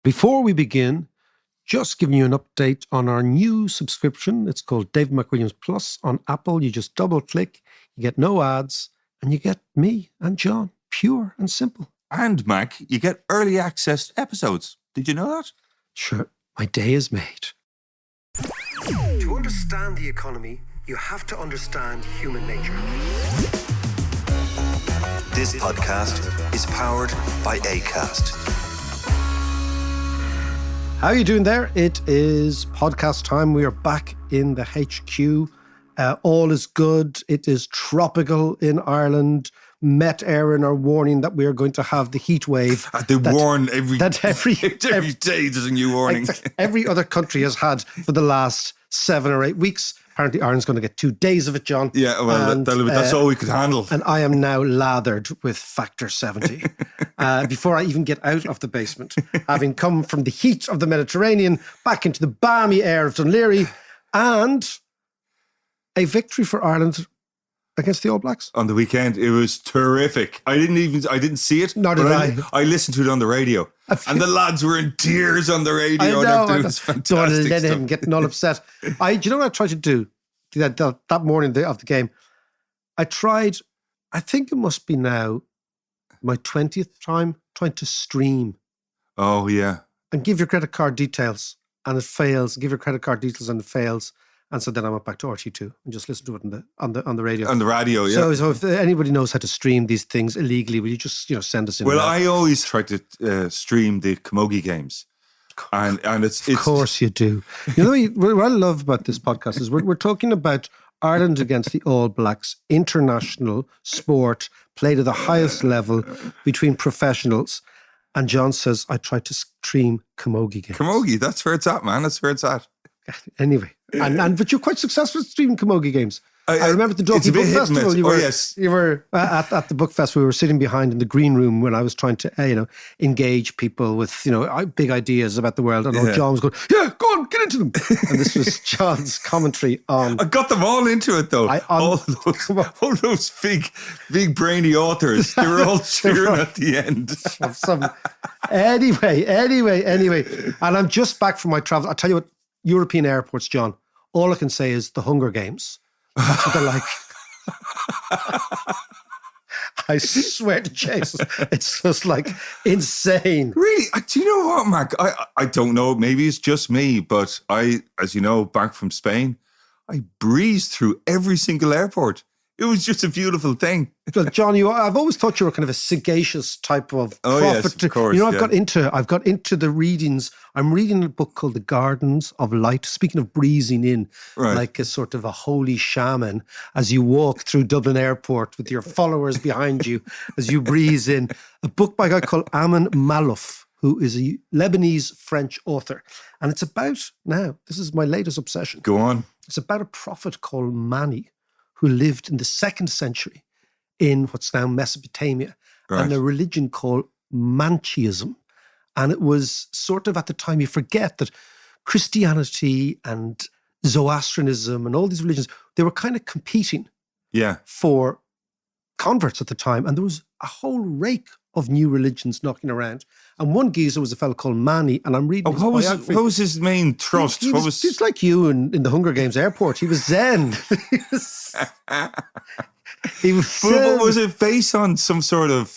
Before we begin, just giving you an update on our new subscription. It's called David McWilliams Plus on Apple. You just double click, you get no ads, and you get me and John, pure and simple. And Mac, you get early access to episodes. Did you know that? Sure, my day is made. To understand the economy, you have to understand human nature. This podcast is powered by Acast. How are you doing there? It is podcast time. We are back in the HQ. All is good. It is tropical in Ireland. Met Éireann are warning that we are going to have the heat wave. They warn every day there's a new warning. Every other country has had for the last 7 or 8 weeks. Apparently Ireland's going to get 2 days of it, John. Yeah, well, that's all we could handle. And I am now lathered with factor 70. Before I even get out of the basement, having come from the heat of the Mediterranean back into the balmy air of Dunleary, and a victory for Ireland against the All Blacks. On the weekend, it was terrific. I didn't see it. Nor did I. I listened to it on the radio. And the lads were in tears on the radio. I know. It was fantastic don't let stuff. him getting all upset. Do you know what I tried to do that morning of the game? I think it must be now my 20th time trying to stream. Oh, yeah. And give your credit card details and it fails. Give your credit card details and it fails. And so then I went back to RT2 and just listened to it on the radio. On the radio, yeah. So if anybody knows how to stream these things illegally, will you just send us in? Well, I always try to stream the Camogie games. And it's of course you do. What I love about this podcast is we're talking about Ireland against the All Blacks, international sport, played at the highest level between professionals. And John says, I tried to stream Camogie games. Camogie, that's where it's at, man. That's where it's at. Anyway, but you're quite successful at streaming Camogie games. I remember at the Dalkey Book Festival. You were at the book festival. We were sitting behind in the green room when I was trying to engage people with big ideas about the world. And John was going, "Yeah, go on, get into them." And this was John's commentary on. I got them all into it though. All those big brainy authors. They were all cheering at the end. Anyway, and I'm just back from my travel. I tell you what. European airports, John, all I can say is the Hunger Games. That's what they're like. I swear to Jesus, it's just like insane. Really? Do you know what, Mac? I don't know. Maybe it's just me, but as you know, back from Spain, I breezed through every single airport. It was just a beautiful thing. Well, John, I've always thought you were kind of a sagacious type of prophet. Yes, of course. I've got into the readings. I'm reading a book called The Gardens of Light. Speaking of breezing in, like a sort of a holy shaman, as you walk through Dublin Airport with your followers behind you, as you breeze in. A book by a guy called Amin Malouf, who is a Lebanese French author. And it's about, now, this is my latest obsession. Go on. It's about a prophet called Mani, who lived in the 2nd century in what's now Mesopotamia, and a religion called Manchaeism. And it was sort of at the time, you forget that Christianity and Zoroastrianism and all these religions, they were kind of competing for converts at the time. And there was a whole rake of new religions knocking around. And one geezer was a fellow called Mani, and I'm reading his biography. What was his main thrust? He was like you in the Hunger Games airport. He was Zen. He was Zen. But was it based on some sort of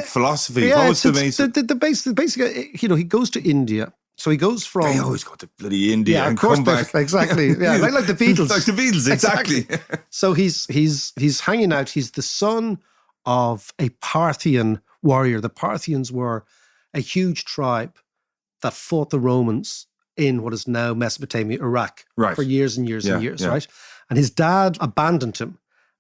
philosophy? Yeah, what was the basic? he goes to India. So he goes from... They always go to bloody India and come back. Exactly. Yeah, like the Beatles. Like the Beatles, exactly. So he's hanging out. He's the son of a Parthian warrior. The Parthians were a huge tribe that fought the Romans in what is now Mesopotamia, Iraq, for years and years and years, right? And his dad abandoned him,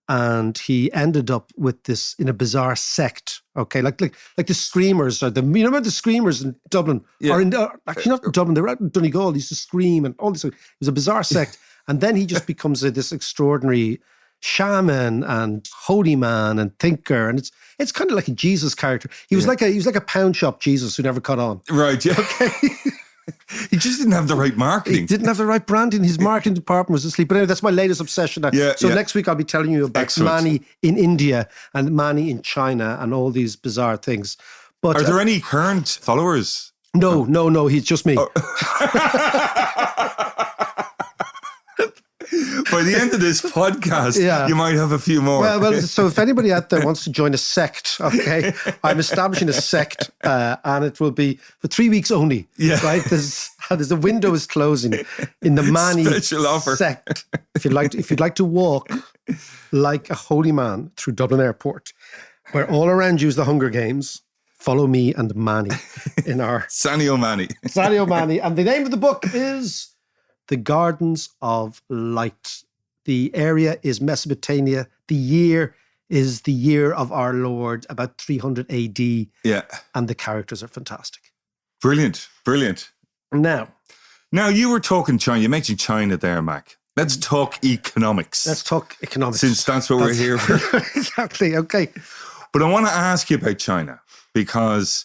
and he ended up with this in a bizarre sect. Okay, like the Screamers, or remember the Screamers in Dublin, or actually not in Dublin, they were out in Donegal. They used to scream and all this. It was a bizarre sect, and then he just becomes this extraordinary shaman and holy man and thinker, and it's kind of like a Jesus character. He was like a pound shop Jesus who never caught on. Right. Yeah. Okay. He just didn't have the right marketing. He didn't have the right branding. His marketing department was asleep. But anyway, that's my latest obsession now. Next week I'll be telling you about Mani in India and Mani in China and all these bizarre things. But are there any current followers No, he's just me. Oh. By the end of this podcast, you might have a few more. Well, so if anybody out there wants to join a sect, okay, I'm establishing a sect, and it will be for 3 weeks only. Yeah. Right? There's a window is closing in the Mani Special offer. sect. If you'd like to walk like a holy man through Dublin Airport, where all around you is the Hunger Games, follow me and Mani in our Sanio Mani. Sanio Mani, and the name of the book is The Gardens of Light. The area is Mesopotamia. The year is the year of our Lord, about 300 AD. Yeah. And the characters are fantastic. Brilliant. Now, you were talking China. You mentioned China there, Mac. Let's talk economics. Let's talk economics. Since that's what we're here for. Exactly, okay. But I want to ask you about China because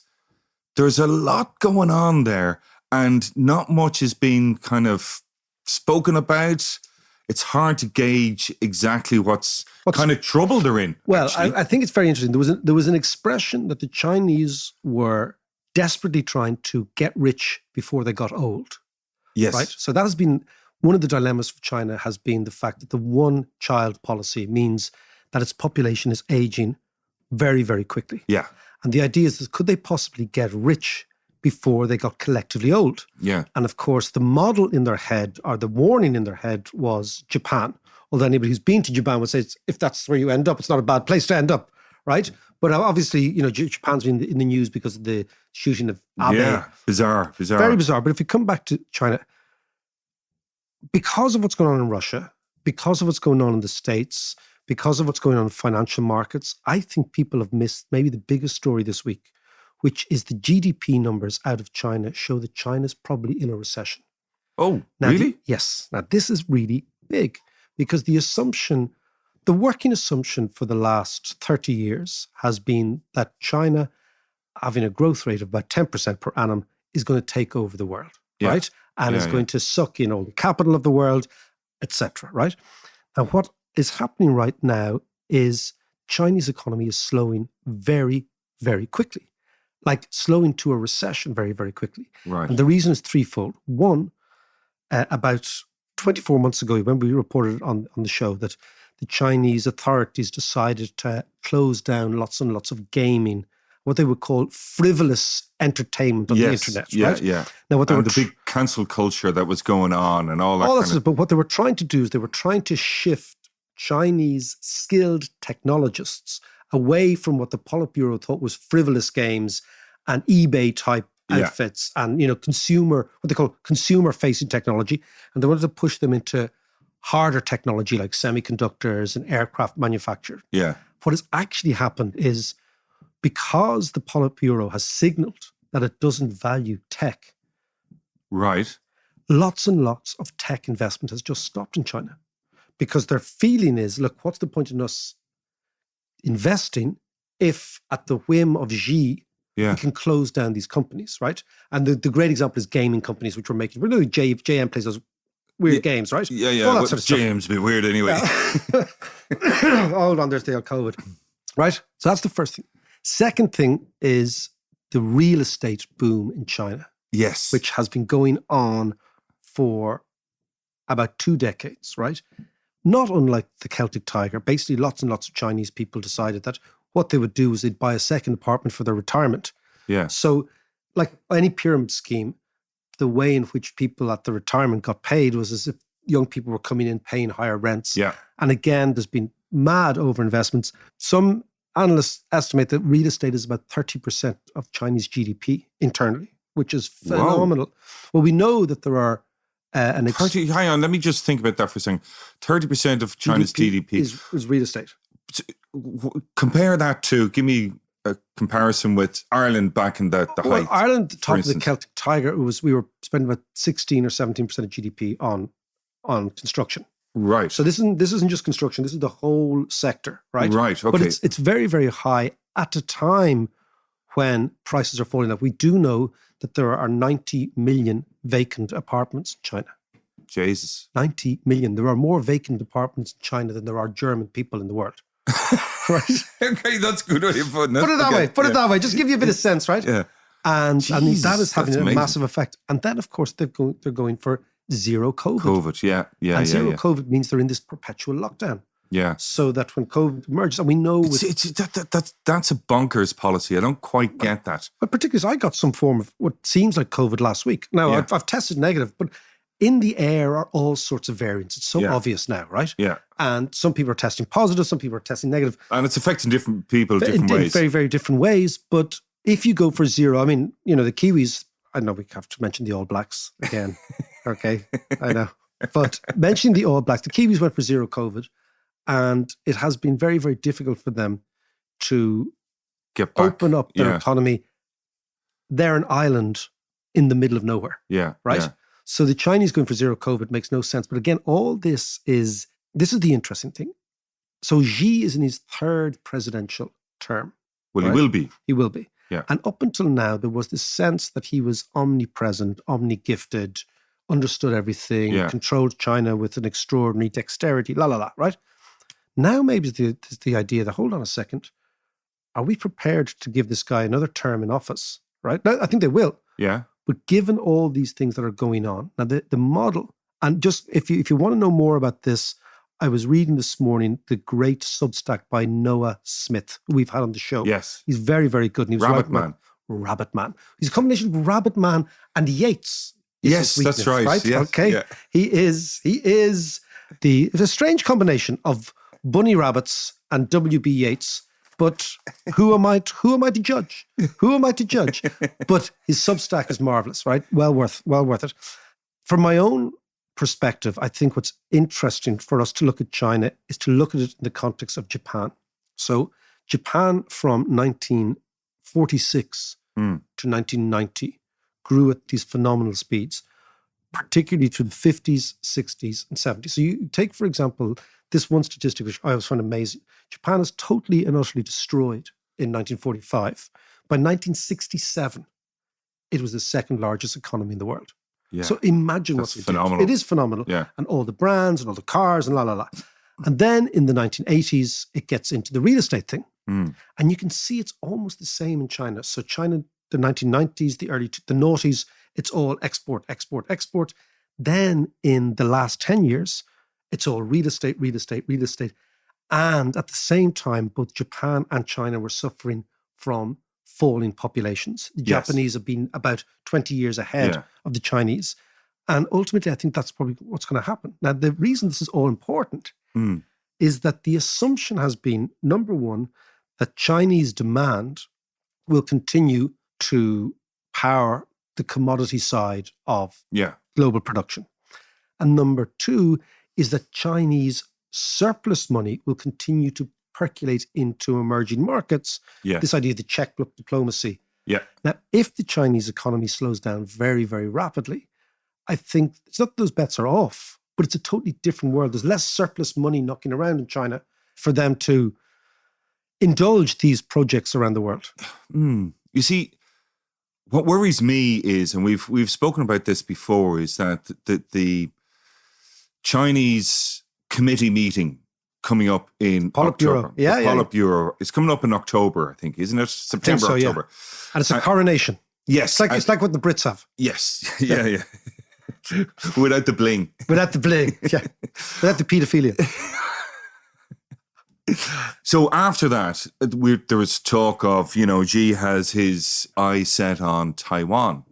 there's a lot going on there and not much is being kind of spoken about. It's hard to gauge exactly what's kind of trouble they're in. Well, I think it's very interesting. There was an expression that the Chinese were desperately trying to get rich before they got old. Yes. Right? So that has been one of the dilemmas for China, has been the fact that the one-child policy means that its population is aging very, very quickly. Yeah. And the idea is that could they possibly get rich before they got collectively old? Yeah. And of course, the model in their head, or the warning in their head, was Japan. Although anybody who's been to Japan would say, if that's where you end up, it's not a bad place to end up, right? But obviously, Japan's been in the news because of the shooting of Abe. Yeah, bizarre. Very bizarre. But if we come back to China, because of what's going on in Russia, because of what's going on in the States, because of what's going on in financial markets, I think people have missed maybe the biggest story this week, which is the GDP numbers out of China show that China's probably in a recession. Oh, now, really? Yes. Now, this is really big because the working assumption for the last 30 years has been that China, having a growth rate of about 10% per annum, is going to take over the world, right? And is going to suck in all the capital of the world, etc., right? And what is happening right now is Chinese economy is slowing very, very quickly, like slowing to a recession very, very quickly. Right. And the reason is threefold. One, about 24 months ago, when we reported on the show that the Chinese authorities decided to close down lots and lots of gaming, what they would call frivolous entertainment on the internet, right? Yeah. Now, what they were the big cancel culture that was going on and all that kind of... But what they were trying to do is they were trying to shift Chinese skilled technologists away from what the Politburo thought was frivolous games and eBay-type outfits and, what they call consumer-facing technology. And they wanted to push them into harder technology like semiconductors and aircraft manufacture. Yeah. What has actually happened is because the Politburo has signaled that it doesn't value tech. Right. Lots and lots of tech investment has just stopped in China because their feeling is, look, what's the point in us investing if at the whim of Xi, we can close down these companies, right? And the great example is gaming companies, which were making, JM plays those weird games, right? Yeah. All that sort of stuff. James be weird anyway. Hold on, there's the old COVID. Right? So that's the first thing. Second thing is the real estate boom in China. Yes. Which has been going on for about 2 decades, right? Not unlike the Celtic Tiger. Basically, lots and lots of Chinese people decided that what they would do is they'd buy a second apartment for their retirement. Yeah. So, like any pyramid scheme, the way in which people at the retirement got paid was as if young people were coming in paying higher rents. Yeah. And again, there's been mad overinvestments. Some analysts estimate that real estate is about 30% of Chinese GDP internally, which is phenomenal. Whoa. Well, we know that there are hang on, let me just think about that for a second. 30% of China's GDP is real estate. Compare that to, give me a comparison with Ireland back in the height. Ireland, the top of the Celtic Tiger, we were spending about 16 or 17% of GDP on construction. Right. So this isn't just construction. This is the whole sector, right? Right. Okay. But it's very, very high at a time when prices are falling. Up. We do know that there are 90 million vacant apartments in China. Jesus. 90 million. There are more vacant apartments in China than there are German people in the world. Right. Okay, that's a good way of putting it. Put it that way. Put it that way. Just give you a bit of sense, right? Yeah. And that Jesus, is having that's a amazing. massive effect. And then, of course, they're going for zero COVID. COVID, yeah. And zero COVID means they're in this perpetual lockdown. Yeah. So that when COVID emerges, and we know that's a bonkers policy. I don't quite get that. But particularly, I got some form of what seems like COVID last week. Now, Yeah. I've tested negative, but in the air are all sorts of variants. It's so Yeah. obvious now, right? Yeah. And some people are testing positive, some people are testing negative. And it's affecting different people different in ways. very, very different ways. But if you go for zero, I mean, you know, the Kiwis, I know we have to mention the All Blacks again. Okay, I know. But mentioning the All Blacks, the Kiwis went for zero COVID. And it has been very, very difficult for them to Get back. open up their economy. They're an island in the middle of nowhere. Yeah. Right? Yeah. So the Chinese going for zero COVID makes no sense. But again, all this is the interesting thing. So Xi is in his third presidential term. Well, right? he will be. He will be. Yeah. And up until now, there was this sense that he was omnipresent, omni-gifted, understood everything, controlled China with an extraordinary dexterity, right? Now maybe there's the idea that, hold on a second, are we prepared to give this guy another term in office, right? Now, I think they will. Yeah. But given all these things that are going on, now the model, and just if you want to know more about this, I was reading this morning the great Substack by Noah Smith, who we've had on the show. Yes. He's very, very good. And he was Rabbit Man. He's a combination of Rabbit Man and Yeats. Yes, that's right. Yes. Okay. Yeah. He is it's a strange combination of bunny rabbits and W.B. Yeats. But who am I to judge? Who am I to judge? But his Substack is marvelous, right? Well worth it. From my own perspective, I think what's interesting for us to look at China is to look at it in the context of Japan. So Japan from 1946 to 1990 grew at these phenomenal speeds, particularly through the 50s, 60s, and 70s. So you take, for example, this one statistic, which I always find amazing. Japan is totally and utterly destroyed in 1945. By 1967, it was the second largest economy in the world. Yeah. So imagine That's what phenomenal. It is phenomenal. Yeah. And all the brands and all the cars and la. And then in the 1980s, it gets into the real estate thing. And you can see it's almost the same in China. So China, the 1990s, the noughties, it's all export. Then in the last 10 years, it's all real estate. And at the same time, both Japan and China were suffering from falling populations. The Japanese have been about 20 years ahead of the Chinese. And ultimately, I think that's probably what's going to happen. Now, the reason this is all important is that the assumption has been, number one, that Chinese demand will continue to power the commodity side of global production. And number two is that Chinese surplus money will continue to percolate into emerging markets. This idea of the checkbook diplomacy. Now, if the Chinese economy slows down very, very rapidly, I think it's not that those bets are off, but it's a totally different world. There's less surplus money knocking around in China for them to indulge these projects around the world. You see, what worries me is, and we've spoken about this before, is that the Chinese committee meeting coming up in October. Politburo. It's coming up in October, I think, isn't it? September, October. Yeah. And it's a coronation. Yes. It's like what the Brits have. Yes. Yeah. Without the bling. Without the bling, Without the paedophilia. So after that, there was talk of, Xi has his eye set on Taiwan.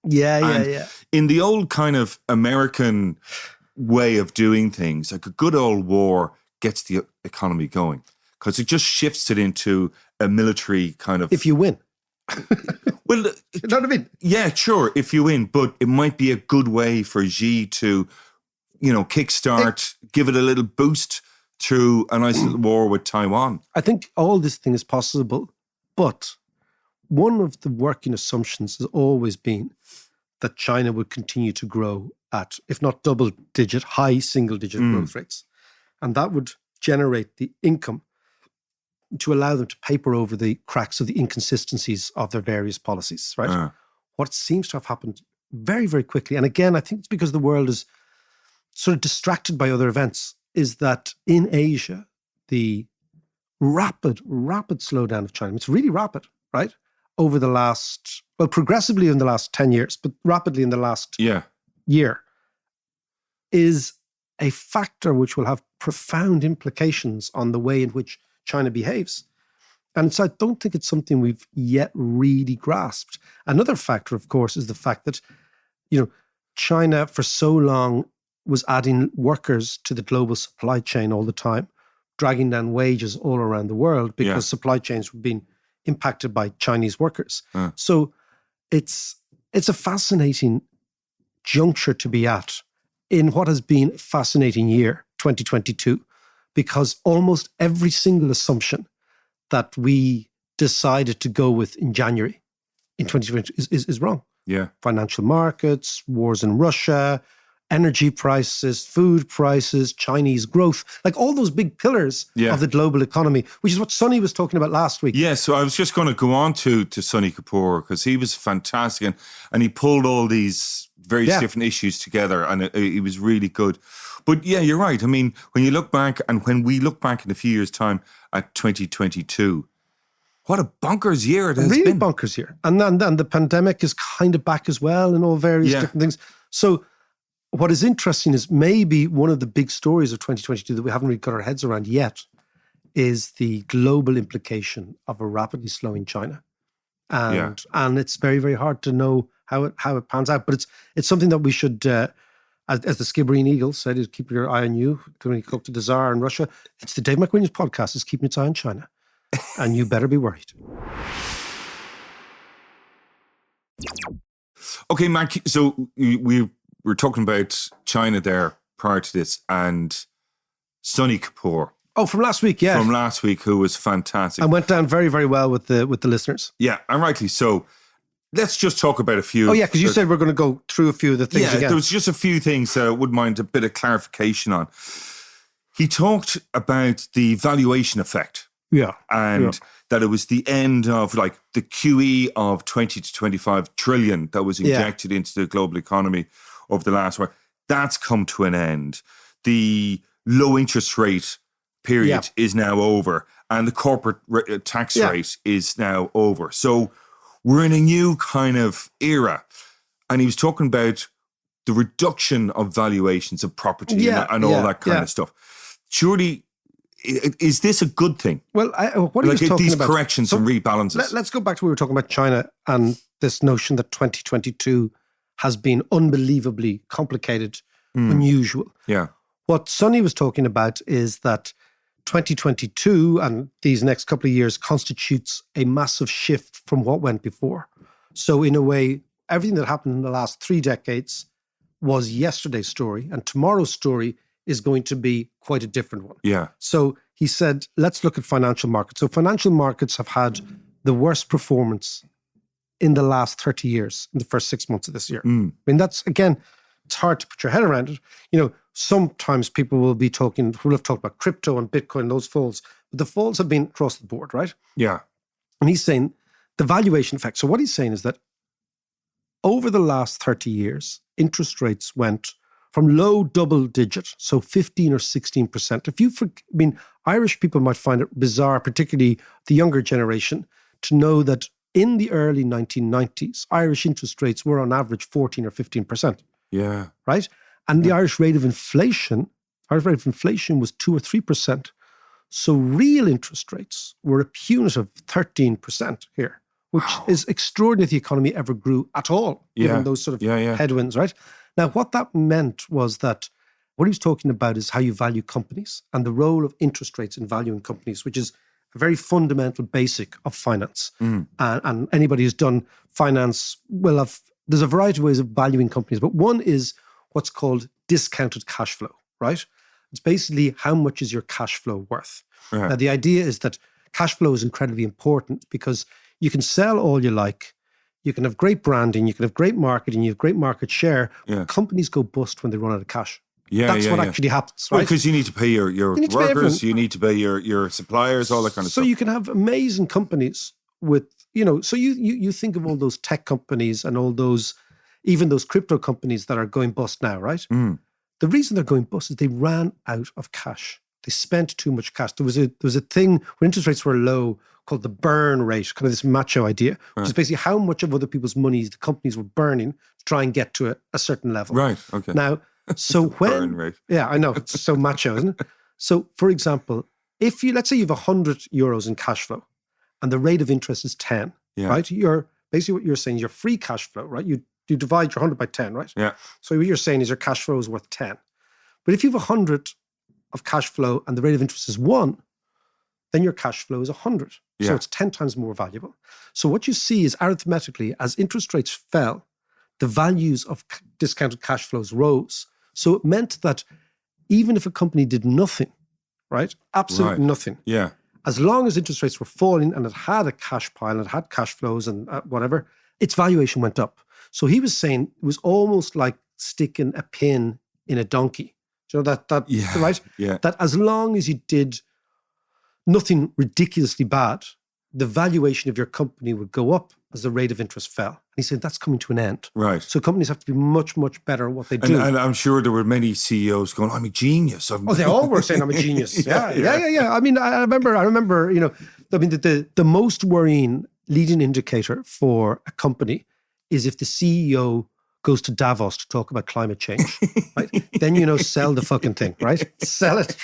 Yeah. In the old kind of American way of doing things, like a good old war gets the economy going because it just shifts it into a military kind of... If you win. Well, you know what I mean? Yeah, sure, if you win, but it might be a good way for Xi to, kickstart, give it a little boost through a nice little war with Taiwan. I think all this thing is possible, but one of the working assumptions has always been that China would continue to grow at, if not double-digit, high single-digit growth rates. And that would generate the income to allow them to paper over the cracks of the inconsistencies of their various policies, right? What seems to have happened very, very quickly, and again, I think it's because the world is sort of distracted by other events, is that in Asia, the rapid slowdown of China, it's really rapid, right? over the last, well, progressively in the last 10 years, but rapidly in the last year, is a factor which will have profound implications on the way in which China behaves. And so I don't think it's something we've yet really grasped. Another factor, of course, is the fact that, China for so long was adding workers to the global supply chain all the time, dragging down wages all around the world because supply chains were being impacted by Chinese workers. So it's a fascinating juncture to be at in what has been a fascinating year, 2022, because almost every single assumption that we decided to go with in January in 2020 is wrong. Yeah. Financial markets, wars in Russia, energy prices, food prices, Chinese growth, like all those big pillars of the global economy, which is what Sony was talking about last week. Yeah, so I was just going to go on to Sony Kapoor because he was fantastic and he pulled all these various different issues together and he was really good. But yeah, you're right. I mean, when you look back and when we look back in a few years' time at 2022, what a bonkers year it has really been. Bonkers year. And then the pandemic is kind of back as well and all various different things. So what is interesting is maybe one of the big stories of 2022 that we haven't really got our heads around yet is the global implication of a rapidly slowing China. And it's very, very hard to know how it pans out. But it's something that we should, as the Skibbereen Eagle said, is keep your eye on you when you go to the Tsar in Russia. It's the Dave McWilliams podcast is keeping its eye on China. And you better be worried. Okay, Mark, so we were talking about China there prior to this and Sony Kapoor. Oh, from last week, yeah. From last week, who was fantastic. And went down very, very well with the listeners. Yeah, and rightly so. Let's just talk about a few. Oh, yeah, because you said we're going to go through a few of the things again. There was just a few things that I would mind a bit of clarification on. He talked about the valuation effect. Yeah. And that it was the end of like the QE of 20 to 25 trillion that was injected into the global economy over the last while. That's come to an end. The low interest rate period is now over and the corporate tax rate is now over. So we're in a new kind of era. And he was talking about the reduction of valuations of property and all that kind of stuff. Surely, is this a good thing? Well, what he was talking these about, corrections and rebalances. Let's go back to what we were talking about China and this notion that 2022 has been unbelievably complicated, unusual. Yeah. What Sony was talking about is that 2022 and these next couple of years constitutes a massive shift from what went before. So in a way, everything that happened in the last 3 decades was yesterday's story, and tomorrow's story is going to be quite a different one. Yeah. So he said, let's look at financial markets. So financial markets have had the worst performance in the last 30 years, in the first 6 months of this year. I mean, that's, again, it's hard to put your head around it. Sometimes people will have talked about crypto and Bitcoin, those falls, but the falls have been across the board, right? Yeah. And he's saying the valuation effect. So what he's saying is that over the last 30 years, interest rates went from low double digit, so 15 or 16%. Irish people might find it bizarre, particularly the younger generation, to know that in the early 1990s, Irish interest rates were on average 14 or 15%. Yeah. Right? And the Irish rate of inflation was 2 or 3%. So real interest rates were a punitive 13% here, which is extraordinary if the economy ever grew at all, given those sort of headwinds, right? Now, what that meant was that what he was talking about is how you value companies and the role of interest rates in valuing companies, which is a very fundamental basic of finance. And anybody who's done finance will have, there's a variety of ways of valuing companies, but one is what's called discounted cash flow, right? It's basically how much is your cash flow worth. Now, the idea is that cash flow is incredibly important because you can sell all you like, you can have great branding, you can have great marketing, you have great market share. Companies go bust when they run out of cash. That's what actually happens, right? Because you need to pay your workers, you need to pay your suppliers, all that kind of stuff. So you can have amazing companies with, so you think of all those tech companies and all those, even those crypto companies that are going bust now, right? The reason they're going bust is they ran out of cash. They spent too much cash. There was a thing when interest rates were low called the burn rate, kind of this macho idea, which is basically how much of other people's money the companies were burning to try and get to a certain level. Right. Okay. Now, so Burn rate. Yeah, I know. It's so macho, isn't it? So, for example, if let's say you have 100 euros in cash flow and the rate of interest is 10, right? Basically what you're saying is your free cash flow, right? You divide your 100 by 10, right? Yeah. So what you're saying is your cash flow is worth 10. But if you have 100 of cash flow and the rate of interest is 1, then your cash flow is 100. So it's 10 times more valuable. So what you see is arithmetically, as interest rates fell, the values of discounted cash flows rose. So it meant that even if a company did nothing, right? Absolutely nothing. Yeah. As long as interest rates were falling and it had a cash pile and it had cash flows and whatever, its valuation went up. So he was saying it was almost like sticking a pin in a donkey. Do you know that right? Yeah. That as long as you did nothing ridiculously bad, the valuation of your company would go up as the rate of interest fell. And he said that's coming to an end. Right. So companies have to be much, much better at what they do. And I'm sure there were many CEOs going, I'm a genius. They all were saying I'm a genius. Yeah. I mean, I remember, the most worrying leading indicator for a company is if the CEO goes to Davos to talk about climate change, right? Then, sell the fucking thing, right? Sell it.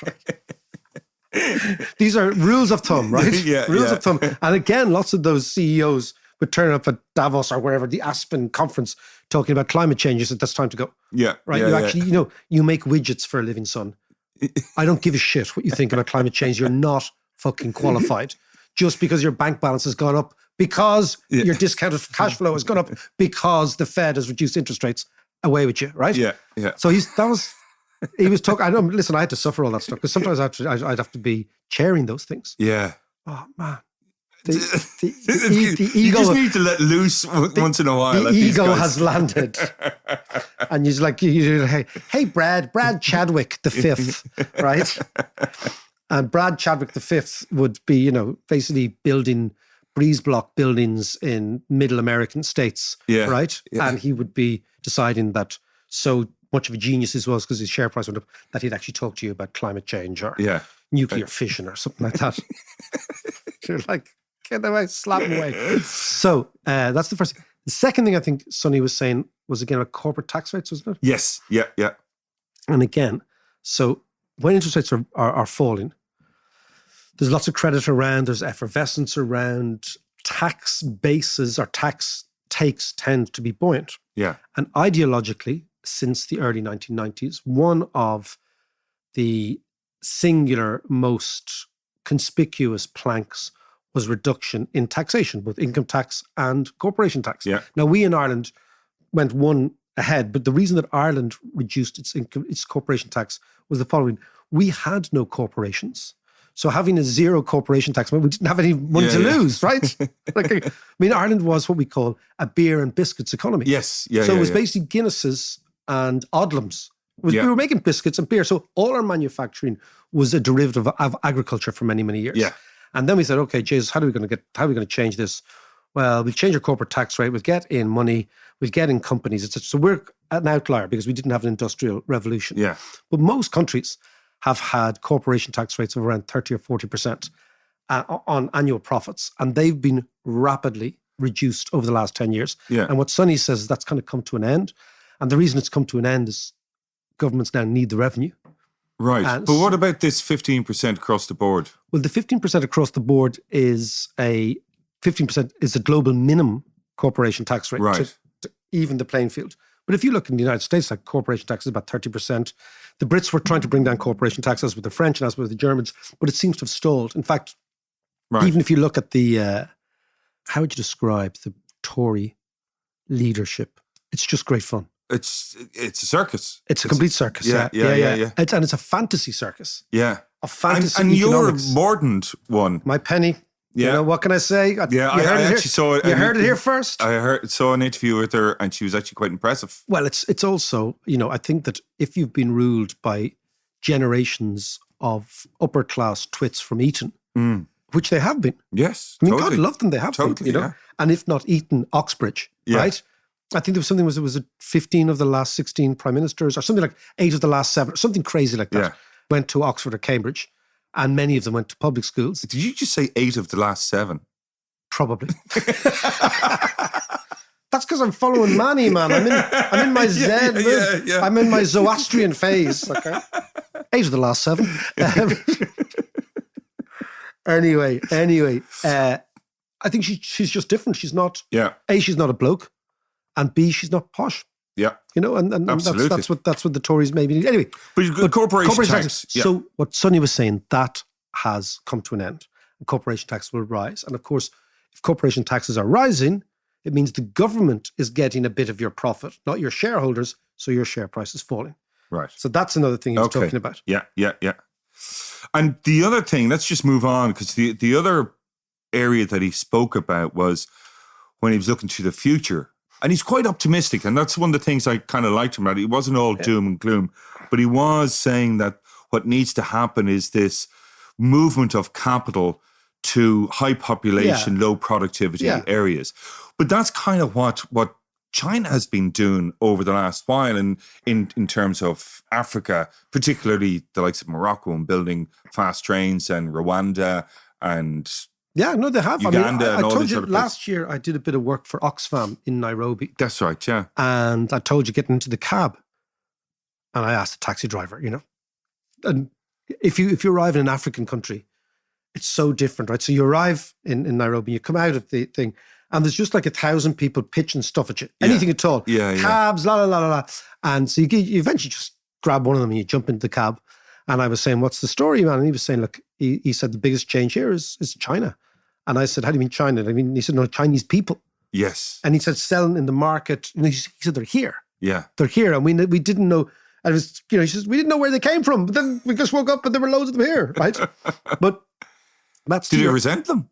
These are rules of thumb, right? Rules of thumb. And again, lots of those CEOs would turn up at Davos or wherever, the Aspen conference, talking about climate change. You said, that's time to go. Yeah. Right? Yeah, you actually, you make widgets for a living, son. I don't give a shit what you think about climate change. You're not fucking qualified. Just because your bank balance has gone up, because your discounted cash flow has gone up, because the Fed has reduced interest rates, away with you, right? Yeah. So he was talking. I know. Listen, I had to suffer all that stuff because sometimes I'd have to be chairing those things. Yeah. Oh man, the ego. You just need to let loose once in a while. The ego has landed, and you're like, hey, Brad Chadwick the fifth, right? And Brad Chadwick the fifth would be, basically building breeze block buildings in middle American states, right? Yeah. And he would be deciding that so much of a genius he was because his share price went up that he'd actually talk to you about climate change or nuclear fission or something like that. You're like, get away, slap him away. So that's the first thing. The second thing I think Sonny was saying was again about corporate tax rates, wasn't it? Yes. Yeah. And again, so when interest rates are falling, there's lots of credit around, there's effervescence around, tax bases or tax takes tend to be buoyant. Yeah. And ideologically, since the early 1990s, one of the singular most conspicuous planks was reduction in taxation, both income tax and corporation tax. Yeah. Now, we in Ireland went one ahead, but the reason that Ireland reduced its corporation tax was the following. We had no corporations. So having a zero corporation tax, we didn't have any money to lose, right? Ireland was what we call a beer and biscuits economy. Yes. So it was basically Guinnesses and Odlums. We were making biscuits and beer. So all our manufacturing was a derivative of agriculture for many, many years. Yeah. And then we said, okay, Jesus, how are we going to change this? Well, we'll change our corporate tax rate. We'll get in money. We'll get in companies, etc. So we're an outlier because we didn't have an industrial revolution. Yeah. But most countries have had corporation tax rates of around 30 or 40% on annual profits. And they've been rapidly reduced over the last 10 years. Yeah. And what Sonny says is that's kind of come to an end. And the reason it's come to an end is governments now need the revenue. Right. And but what about this 15% across the board? Well, the 15% across the board is a global minimum corporation tax rate to even the playing field. But if you look in the United States, like corporation tax is about 30%. The Brits were trying to bring down corporation tax as with the French and as with the Germans, but it seems to have stalled. In fact, even if you look at the, how would you describe the Tory leadership? It's just great fun. It's a circus. It's a complete circus. Yeah. And it's a fantasy circus. Yeah. A fantasy and economics. your mordant one. My penny. Yeah. What can I say? I actually saw it. You heard it here first. I saw an interview with her and she was actually quite impressive. Well, it's also, I think that if you've been ruled by generations of upper class twits from Eton, which they have been. Yes. I mean, God love them, they have been, Yeah. And if not Eton, Oxbridge, right? I think there was something, was it 15 of the last 16 prime ministers or something like 8 of the last 7, or something crazy like that. went to Oxford or Cambridge, and many of them went to public schools. Did you just say 8 of the last 7? Probably. That's because I'm following Manny, man. I'm in my Zen mood. I'm in my Zoroastrian phase. Okay, 8 of the last 7. Anyway, I think she's just different. She's not. Yeah. A, she's not a bloke, and B, she's not posh. Yeah. You know, and that's what the Tories maybe need. Anyway, but corporation tax. Yeah. So what Sonny was saying, that has come to an end. And corporation tax will rise, and of course, if corporation taxes are rising, it means the government is getting a bit of your profit, not your shareholders. So your share price is falling. Right. So that's another thing he was talking about. Yeah. And the other thing, let's just move on, because the other area that he spoke about was when he was looking to the future. And he's quite optimistic. And that's one of the things I kind of liked him about. He wasn't all doom and gloom, but he was saying that what needs to happen is this movement of capital to high population, low productivity areas. But that's kind of what China has been doing over the last while in terms of Africa, particularly the likes of Morocco, and building fast trains, and Rwanda and yeah, no, they have. Uganda I and all told these you other last year I did a bit of work for Oxfam in Nairobi. That's right, yeah. And I told you getting into the cab, and I asked the taxi driver, you know, and if you arrive in an African country, it's so different, right? So you arrive in Nairobi, you come out of the thing, and there's just like 1,000 people pitching stuff at you, anything at all. Yeah, cabs, la la la la la. And so you eventually just grab one of them and you jump into the cab. And I was saying, what's the story, man? And he was saying, look, he said the biggest change here is China. And I said, how do you mean China? I mean, he said, no, Chinese people. Yes. And he said, selling in the market. And he said, they're here. Yeah. They're here. And we didn't know. And it was, you know, he says, we didn't know where they came from. But then we just woke up and there were loads of them here, right? But that's... Did you resent them?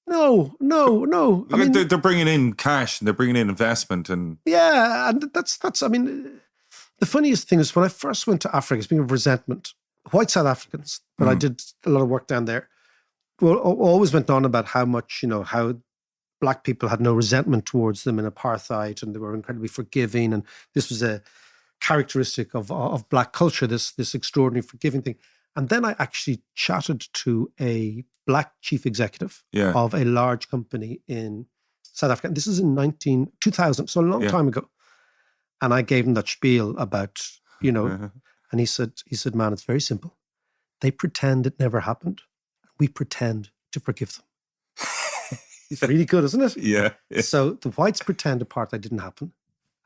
No. I mean, they're bringing in cash and they're bringing in investment and... Yeah, and that's. I mean, the funniest thing is when I first went to Africa, speaking of resentment, white South Africans, but I did a lot of work down there, well, always went on about how much, you know, how black people had no resentment towards them in apartheid and they were incredibly forgiving. And this was a characteristic of black culture, this extraordinary forgiving thing. And then I actually chatted to a black chief executive of a large company in South Africa. And this is in 2000, so a long time ago. And I gave him that spiel about, you know, and he said, man, it's very simple. They pretend it never happened. We pretend to forgive them. It's really good, isn't it? Yeah. So the whites pretend apartheid didn't happen.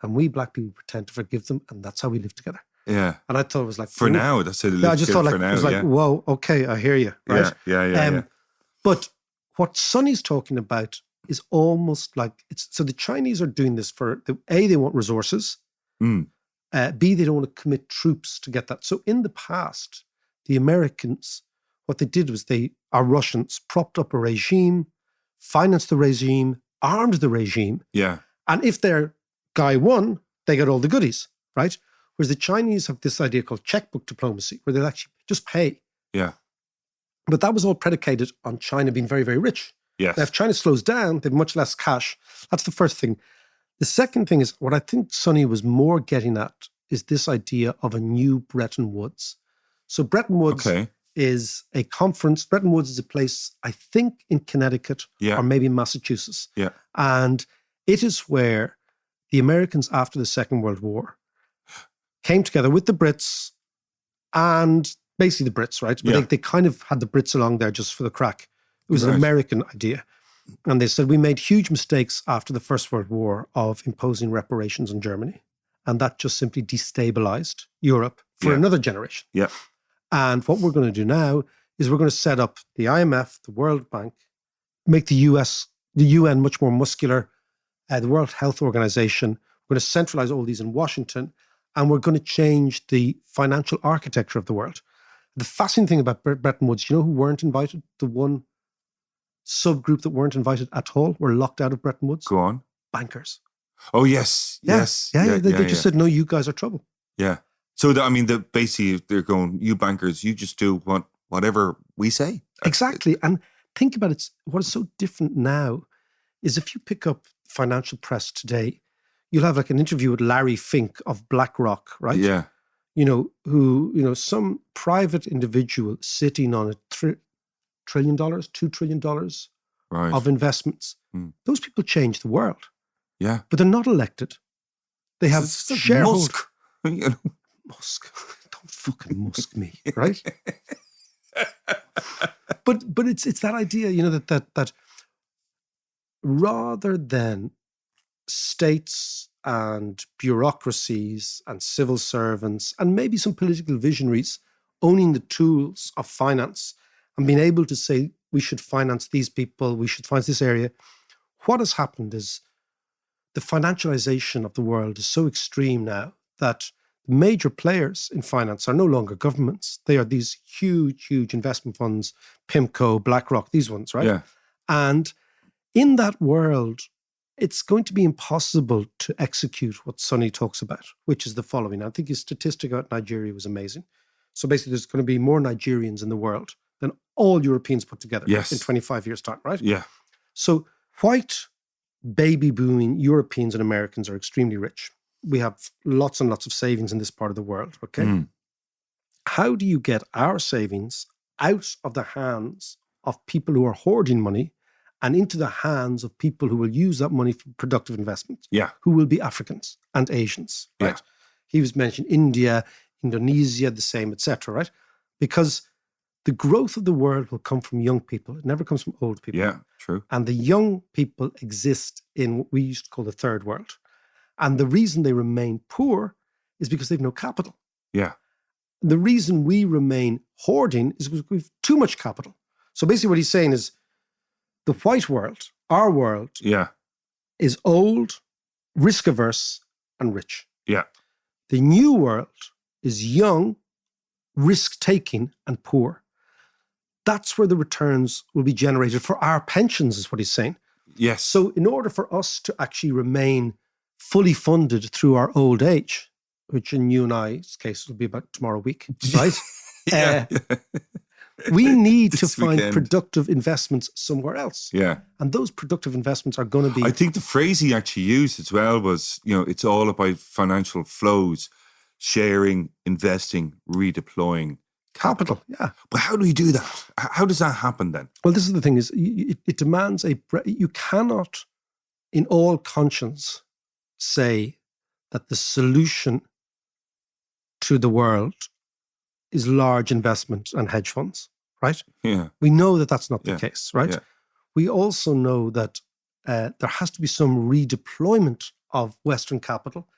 And we black people pretend to forgive them. And that's how we live together. Yeah. And I thought it was like... For now, that's how they live I just thought like, now, it was like, whoa, okay, I hear you. Right? Yeah. But what Sonny's talking about is almost like... So the Chinese are doing this for... A, they want resources. B, they don't want to commit troops to get that. So in the past, the Americans, what they did was our Russians propped up a regime, financed the regime, armed the regime. Yeah. And if their guy won, they got all the goodies, right? Whereas the Chinese have this idea called checkbook diplomacy, where they'll actually just pay. Yeah. But that was all predicated on China being very, very rich. Yes. Now, if China slows down, they have much less cash. That's the first thing. The second thing is, what I think Sonny was more getting at is this idea of a new Bretton Woods. So Bretton Woods is a conference. Bretton Woods is a place, I think, in Connecticut or maybe in Massachusetts. Yeah. And it is where the Americans after the Second World War came together with the Brits and basically the Brits, right? But they kind of had the Brits along there just for the crack. It was an American idea. And they said, we made huge mistakes after the First World War of imposing reparations on Germany. And that just simply destabilized Europe for another generation. Yeah. And what we're going to do now is we're going to set up the IMF, the World Bank, make the UN much more muscular, the World Health Organization. We're going to centralize all these in Washington, and we're going to change the financial architecture of the world. The fascinating thing about Bretton Woods, you know who weren't invited? The one subgroup that weren't invited at all were locked out of Bretton Woods. Go on. Bankers. Oh, yes. They just said, no, you guys are trouble. Yeah. So, basically, they're going, you bankers, you just do whatever we say. Exactly. And think about it. What is so different now is if you pick up financial press today, you'll have like an interview with Larry Fink of BlackRock, right? Yeah. some private individual sitting on $1 trillion, $2 trillion Right. of investments. Those people change the world, Yeah. but they're not elected. They have It's like shareholders. Musk. You know. Musk. Don't fucking Musk me, right? But it's that idea, that rather than states and bureaucracies and civil servants and maybe some political visionaries owning the tools of finance and being able to say, we should finance these people, we should finance this area. What has happened is the financialization of the world is so extreme now that major players in finance are no longer governments. They are these huge, huge investment funds, PIMCO, BlackRock, these ones, right? Yeah. And in that world, it's going to be impossible to execute what Sony talks about, which is the following. I think his statistic about Nigeria was amazing. So basically, there's going to be more Nigerians in the world than all Europeans put together Yes. in 25 years' time, right? Yeah. So white, baby booming Europeans and Americans are extremely rich. We have lots and lots of savings in this part of the world, okay? How do you get our savings out of the hands of people who are hoarding money and into the hands of people who will use that money for productive investment? Yeah. Who will be Africans and Asians, right? Yeah. He was mentioned India, Indonesia, the same, etc., right? Because the growth of the world will come from young people. It never comes from old people. Yeah. True. And the young people exist in what we used to call the third world. And the reason they remain poor is because they've no capital. Yeah. The reason we remain hoarding is because we've too much capital. So basically what he's saying is the white world, our world, Yeah. is old, risk-averse, and rich. Yeah. The new world is young, risk-taking, and poor. That's where the returns will be generated for our pensions, is what he's saying. Yes. So in order for us to actually remain fully funded through our old age, which in you and I's case will be about tomorrow week, right? Yeah. We need to This find weekend. productive investments somewhere else. Yeah. And those productive investments are going to be... I think the phrase he actually used as well was, it's all about financial flows, sharing, investing, redeploying capital, yeah. But how do you do that? How does that happen then? Well, this is the thing, is it demands you cannot in all conscience say that the solution to the world is large investment and hedge funds, right? Yeah. We know that that's not the Yeah. case, right? Yeah. We also know that there has to be some redeployment of Western capital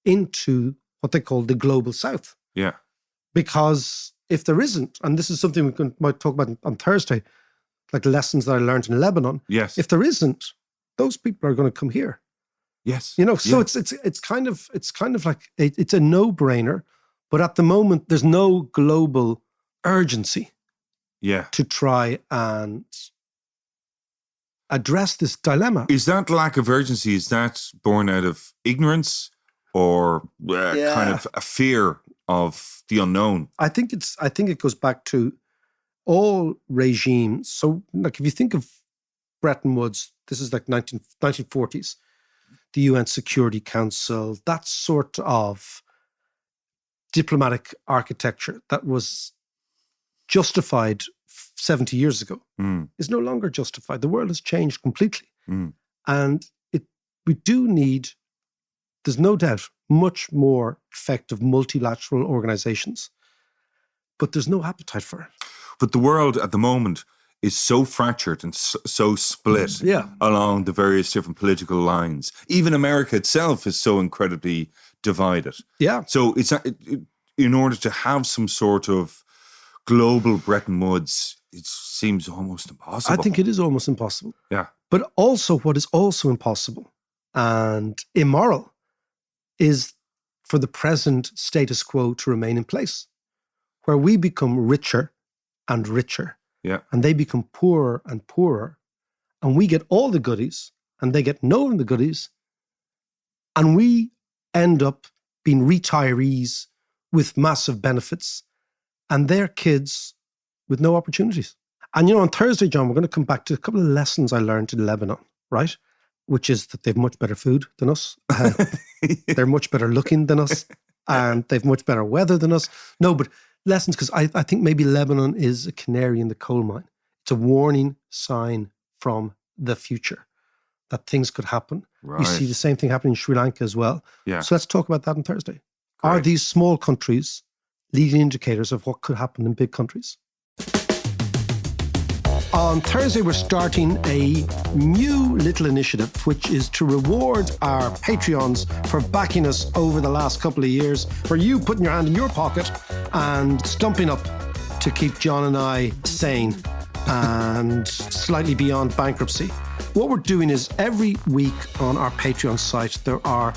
into what they call the global South. Yeah. Because if there isn't, and this is something might talk about on Thursday, like lessons that I learned in Lebanon. Yes. If there isn't, those people are going to come here. Yes. So Yeah. it's kind of like it's a no-brainer, but at the moment there's no global urgency Yeah. to try and address this dilemma. Is that lack of urgency, is that born out of ignorance or kind of a fear of the unknown? I think it goes back to all regimes. So like if you think of Bretton Woods, this is like 1940s, the UN Security Council, that sort of diplomatic architecture that was justified 70 years ago is no longer justified. The world has changed completely. And there's no doubt, much more effective multilateral organizations, but there's no appetite for it. But the world at the moment is so fractured and so split along the various different political lines. Even America itself is so incredibly divided. Yeah. So it's in order to have some sort of global Bretton Woods, it seems almost impossible. I think it is almost impossible. Yeah. But also what is also impossible and immoral is for the present status quo to remain in place, where we become richer and richer. Yeah. And they become poorer and poorer. And we get all the goodies and they get none of the goodies. And we end up being retirees with massive benefits and their kids with no opportunities. And on Thursday, John, we're going to come back to a couple of lessons I learned in Lebanon, right? Which is that they've much better food than us. They're much better looking than us. and they've much better weather than us. No, but lessons, because I think maybe Lebanon is a canary in the coal mine. It's a warning sign from the future that things could happen. Right. You see the same thing happening in Sri Lanka as well. Yeah. So let's talk about that on Thursday. Great. Are these small countries leading indicators of what could happen in big countries? On Thursday, we're starting a new little initiative, which is to reward our Patreons for backing us over the last couple of years, for you putting your hand in your pocket and stumping up to keep John and I sane and slightly beyond bankruptcy. What we're doing is every week on our Patreon site, there are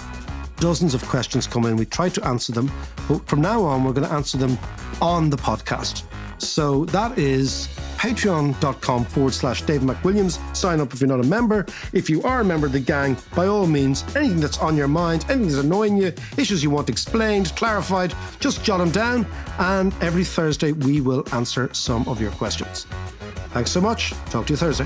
dozens of questions come in. We try to answer them, but from now on, we're going to answer them on the podcast. So that is patreon.com/Dave McWilliams. Sign up if you're not a member. If you are a member of the gang, by all means, anything that's on your mind, anything that's annoying you, issues you want explained, clarified, just jot them down. And every Thursday, we will answer some of your questions. Thanks so much. Talk to you Thursday.